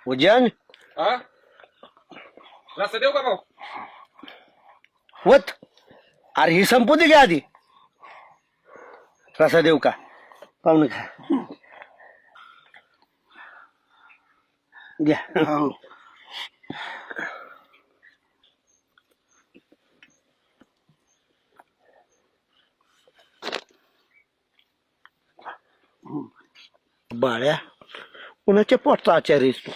उजन हा रस्ता देऊ का भाऊ? वत अरे ही संपू दे घ्या आधी रसा देऊ का पाहुणे खा घ्या बाळ्या कुणाच्या पोटचा आचार्य आहेस तू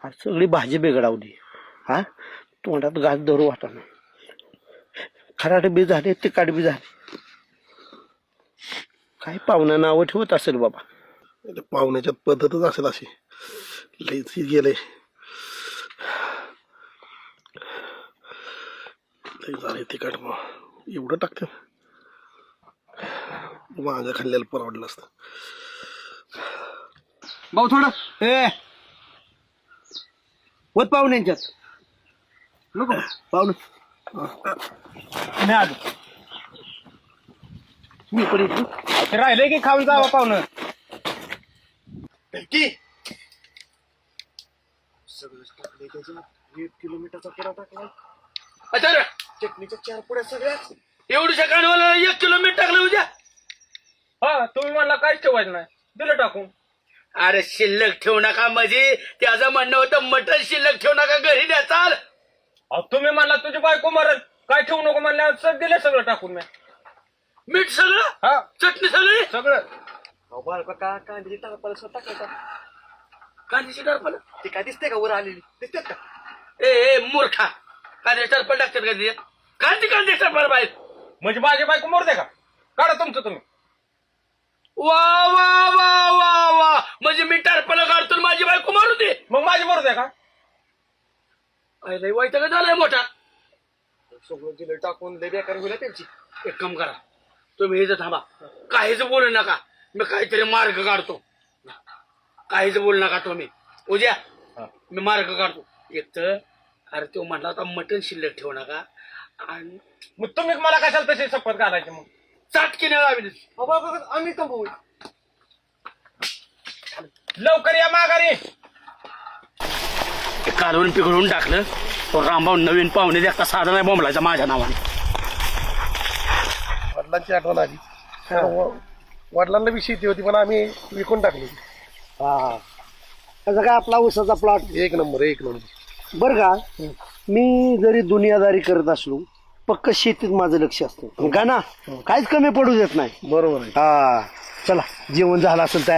आज सगळी भाजी बिघडावली हा तोंडात घास धरू वाटाणा खराट बी झाले तिकाट बी झाले काय पाहुणा नावं ठेवत असेल बाबा पाहुण्याच्यात पद्धतच असेल अशी लईच गेले लई झाले तिखट मग एवढं टाकतं वांग खाल्ल्याला परवडलं असतं भाऊ थोडं ए होत पाहुण्यांच्यात नको पाहुणं नाही आलो मी पण येतो ते राहिले की खाऊन जावं पाहुणं. चटणीच्या 4 पुड्या सगळ्या एवढ्या कानवाला 1 किलो मीठ टाकलं उद्या. हा तुम्ही मला काहीच ठेवायचं नाही दिलं टाकून. अरे शिल्लक ठेवू नका म्हणजे त्याचं म्हणणं होतं मटण शिल्लक ठेवू नका घरी द्या चाल. अहो तुम्ही मला तुझी बायको मरल काय ठेवू नको म्हणल्यावर सर दिलं सगळं टाकून मी. मीठ सगळं हा चटणी सगळी सगळं. कांद्याची टाकायला स्वतः टाकायचा कांद्याची टरफल ते काय दिसते का वर आलेली दिसतात का ए मूर्खा कांद्याची टरफल टाकतात का तिथे कांद्याची टरफल बाहेर म्हणजे माझी बायको मरू दे का काढा तुमचं तुम्ही. वा वा वा वा वा म्हणजे मी टरफल काढतो माझी बायको मारू दे. मग माझी मरू दे का. लय वाईट का झालाय मोठा. सगळं दिलं टाकून लय बेकार होईल त्यांची एक काम करा तुम्ही इथं थांबा काहीच बोलू नका मी काहीतरी मार्ग काढतो. काहीच बोलू नका तुम्ही उद्या मी मार्ग काढतो. एक तर अरे तो म्हणला होता मटण शिल्लक ठेवू नका आणि मग तुम्ही मला कशाला तशी शपथ घालायची मग. चाटकीने लावी आम्ही थांबवू लवकर या माघारी. काढून पिघळून टाकलं तो रामभाऊ नवीन पाहुणे देखता साधा नाही बोंबलायचा माझ्या नावाने. वडिलांची आठवण आली वडिलांना बी शेती होती पण आम्ही विकून टाकली. हा त्याचा काय आपला उसाचा प्लॉट एक नंबर बरं का मी जरी दुनियादारी करत असलो पक्क शेतीत माझं लक्ष असतं का ना काहीच कमी पडू देत नाही. बरोबर आहे. हा चला जेवण झालं असेल तयार